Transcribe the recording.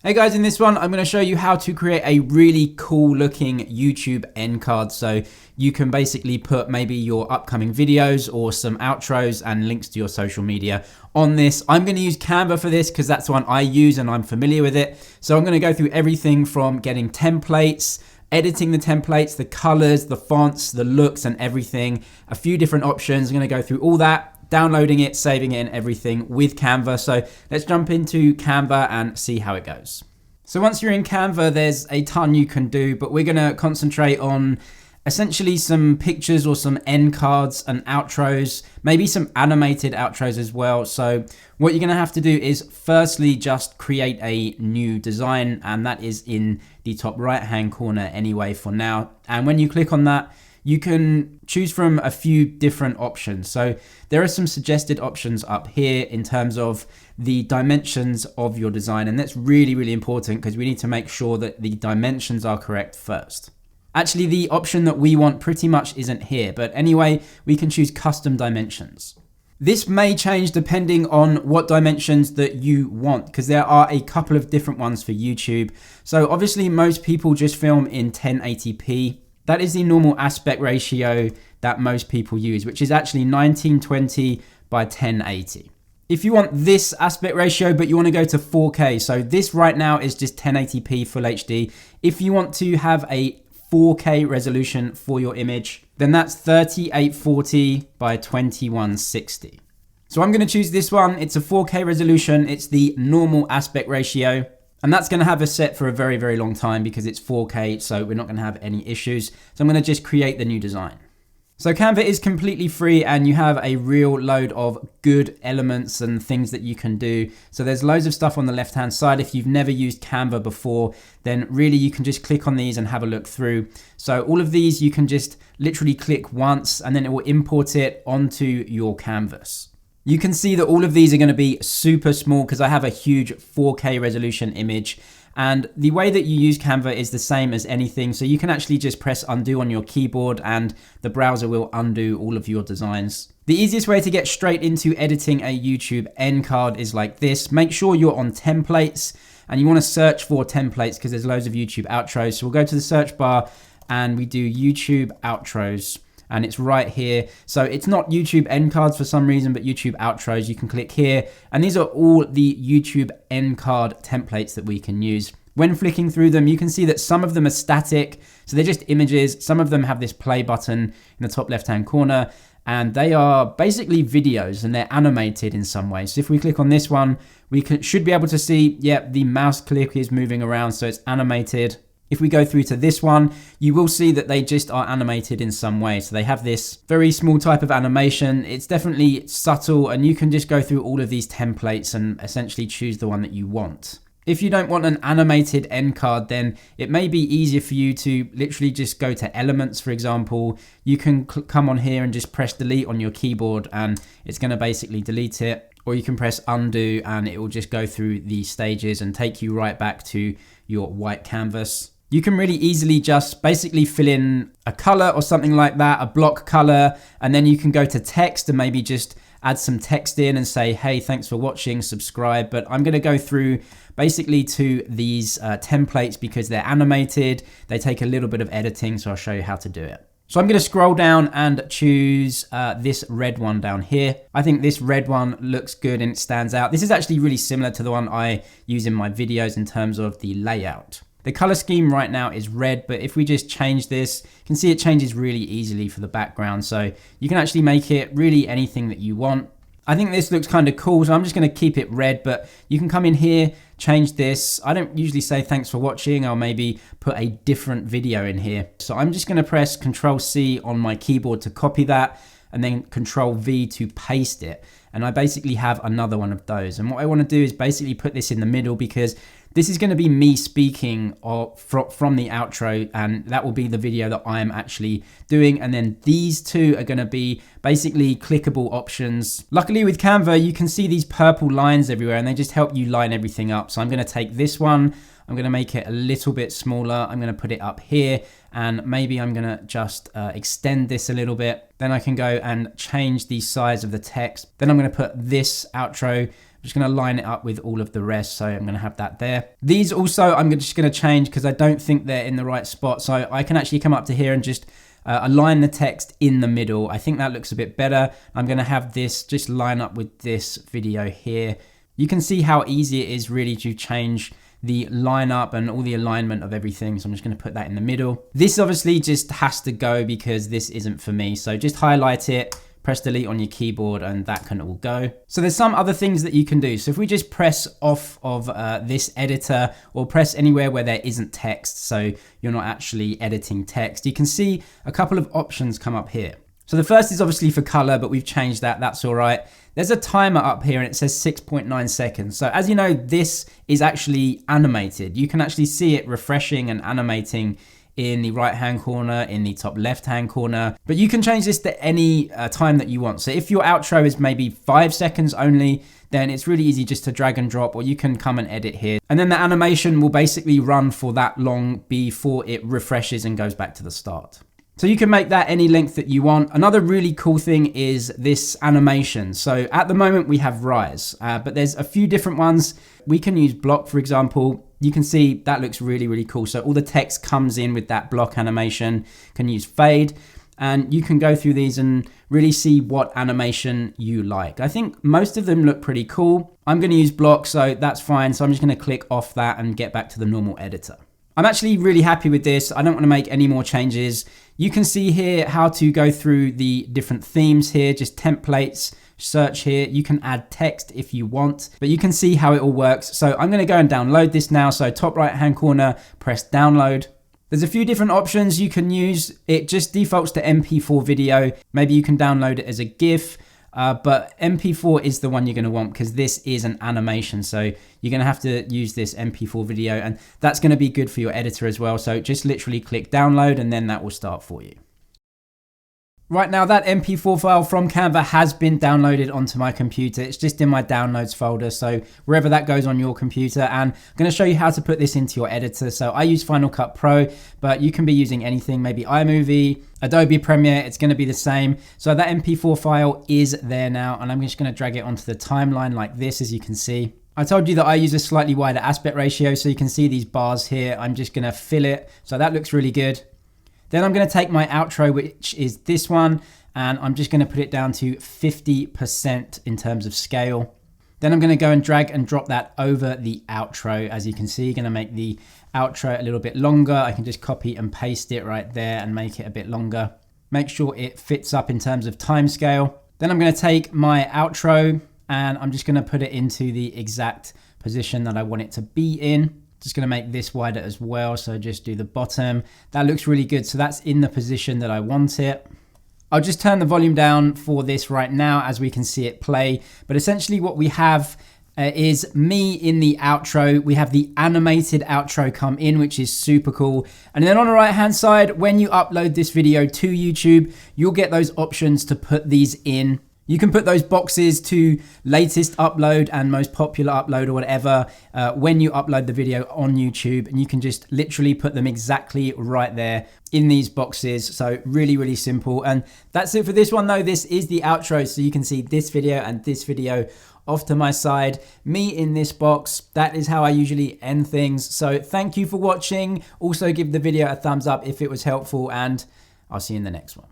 Hey guys, in this one, I'm going to show you how to create a really cool looking YouTube end card. So you can basically put maybe your upcoming videos or some outros and links to your social media on this. I'm going to use Canva for this because that's the one I use and I'm familiar with it. So I'm going to go through everything from getting templates, editing the templates, the colors, the fonts, the looks and everything, a few different options. I'm going to go through all that, downloading it, saving it and everything with Canva. So let's jump into Canva and see how it goes. So once you're in Canva, there's a ton you can do, but we're gonna concentrate on essentially some pictures or some end cards and outros, maybe some animated outros as well. So what you're gonna have to do is firstly just create a new design, and that is in the top right-hand corner anyway for now. And when you click on that, you can choose from a few different options. So there are some suggested options up here in terms of the dimensions of your design. And that's really, really important because we need to make sure that the dimensions are correct first. Actually, the option that we want pretty much isn't here, but anyway, we can choose custom dimensions. This may change depending on what dimensions that you want, because there are a couple of different ones for YouTube. So obviously most people just film in 1080p. That is the normal aspect ratio that most people use, which is actually 1920 by 1080. If you want this aspect ratio, but you want to go to 4K, so this right now is just 1080p full HD. If you want to have a 4K resolution for your image, then that's 3840 by 2160. So I'm going to choose this one. It's a 4K resolution. It's the normal aspect ratio. And that's going to have us set for a very, very long time because it's 4K, so we're not going to have any issues. So I'm going to just create the new design. So Canva is completely free and you have a real load of good elements and things that you can do. So there's loads of stuff on the left-hand side. If you've never used Canva before, then really you can just click on these and have a look through. So all of these you can just literally click once and then it will import it onto your canvas. You can see that all of these are going to be super small because I have a huge 4K resolution image. And the way that you use Canva is the same as anything. So you can actually just press undo on your keyboard and the browser will undo all of your designs. The easiest way to get straight into editing a YouTube end card is like this. Make sure you're on templates and you want to search for templates because there's loads of YouTube outros. So we'll go to the search bar and we do YouTube outros. And it's right here. So it's not YouTube end cards for some reason, but YouTube outros. You can click here. And these are all the YouTube end card templates that we can use. When flicking through them, you can see that some of them are static. So they're just images. Some of them have this play button in the top left-hand corner. And they are basically videos and they're animated in some way. So if we click on this one, we should be able to see, yeah, the mouse click is moving around. So it's animated. If we go through to this one, you will see that they just are animated in some way. So they have this very small type of animation. It's definitely subtle and you can just go through all of these templates and essentially choose the one that you want. If you don't want an animated end card, then it may be easier for you to literally just go to elements, for example. You can come on here and just press delete on your keyboard and it's going to basically delete it. Or you can press undo and it will just go through the stages and take you right back to your white canvas. You can really easily just basically fill in a color or something like that, a block color, and then you can go to text and maybe just add some text in and say, hey, thanks for watching, subscribe. But I'm gonna go through basically to these templates because they're animated. They take a little bit of editing, so I'll show you how to do it. So I'm gonna scroll down and choose this red one down here. I think this red one looks good and it stands out. This is actually really similar to the one I use in my videos in terms of the layout. The color scheme right now is red, but if we just change this, you can see it changes really easily for the background. So you can actually make it really anything that you want. I think this looks kind of cool, so I'm just gonna keep it red, but you can come in here, change this. I don't usually say thanks for watching. I'll maybe put a different video in here. So I'm just gonna press Control-C on my keyboard to copy that, and then Control-V to paste it. And I basically have another one of those. And what I wanna do is basically put this in the middle because this is going to be me speaking from the outro, and that will be the video that I'm actually doing. And then these two are going to be basically clickable options. Luckily with Canva, you can see these purple lines everywhere and they just help you line everything up. So I'm going to take this one, I'm going to make it a little bit smaller. I'm going to put it up here and maybe I'm going to just extend this a little bit. Then I can go and change the size of the text. Then I'm going to put this outro I'm just going to line it up with all of the rest. So I'm going to have that there. These also, I'm just going to change because I don't think they're in the right spot. So I can actually come up to here and just align the text in the middle. I think that looks a bit better. I'm going to have this just line up with this video here. You can see how easy it is really to change the lineup and all the alignment of everything. So I'm just going to put that in the middle. This obviously just has to go because this isn't for me. So just highlight it, press delete on your keyboard, and that can all go. So there's some other things that you can do. So if we just press off of this editor or press anywhere where there isn't text, so you're not actually editing text, you can see a couple of options come up here. So the first is obviously for color, but we've changed that. That's all right. There's a timer up here and it says 6.9 seconds. So as you know, this is actually animated. You can actually see it refreshing and animating in the right-hand corner, in the top left-hand corner, but you can change this to any time that you want. So if your outro is maybe 5 seconds only, then it's really easy just to drag and drop, or you can come and edit here. And then the animation will basically run for that long before it refreshes and goes back to the start. So you can make that any length that you want. Another really cool thing is this animation. So at the moment we have Rise, but there's a few different ones. We can use block, for example. You can see that looks really, really cool. So all the text comes in with that block animation. Can use fade, and you can go through these and really see what animation you like. I think most of them look pretty cool. I'm gonna use block, so that's fine. So I'm just gonna click off that and get back to the normal editor. I'm actually really happy with this. I don't want to make any more changes. You can see here how to go through the different themes here, just templates, search here. You can add text if you want, but you can see how it all works. So I'm going to go and download this now. So top right hand corner, press download. There's a few different options you can use. It just defaults to MP4 video. Maybe you can download it as a GIF. But MP4 is the one you're going to want because this is an animation. So you're going to have to use this MP4 video, and that's going to be good for your editor as well. So just literally click download and then that will start for you. Right now, that MP4 file from Canva has been downloaded onto my computer. It's just in my downloads folder, so wherever that goes on your computer. And I'm going to show you how to put this into your editor. So I use Final Cut Pro, but you can be using anything, maybe iMovie, Adobe Premiere, it's going to be the same. So that MP4 file is there now, and I'm just going to drag it onto the timeline like this, as you can see. I told you that I use a slightly wider aspect ratio, so you can see these bars here. I'm just going to fill it, so that looks really good. Then I'm going to take my outro, which is this one, and I'm just going to put it down to 50% in terms of scale. Then I'm going to go and drag and drop that over the outro. As you can see, going to make the outro a little bit longer. I can just copy and paste it right there and make it a bit longer. Make sure it fits up in terms of time scale. Then I'm going to take my outro and I'm just going to put it into the exact position that I want it to be in. Just going to make this wider as well. So just do the bottom. That looks really good. So that's in the position that I want it. I'll just turn the volume down for this right now as we can see it play. But essentially what we have is me in the outro. We have the animated outro come in, which is super cool. And then on the right hand side, when you upload this video to YouTube, you'll get those options to put these in. You can put those boxes to latest upload and most popular upload or whatever when you upload the video on YouTube, and you can just literally put them exactly right there in these boxes. So really, really simple. And that's it for this one though. This is the outro. So you can see this video and this video off to my side, me in this box. That is how I usually end things. So thank you for watching. Also give the video a thumbs up if it was helpful, and I'll see you in the next one.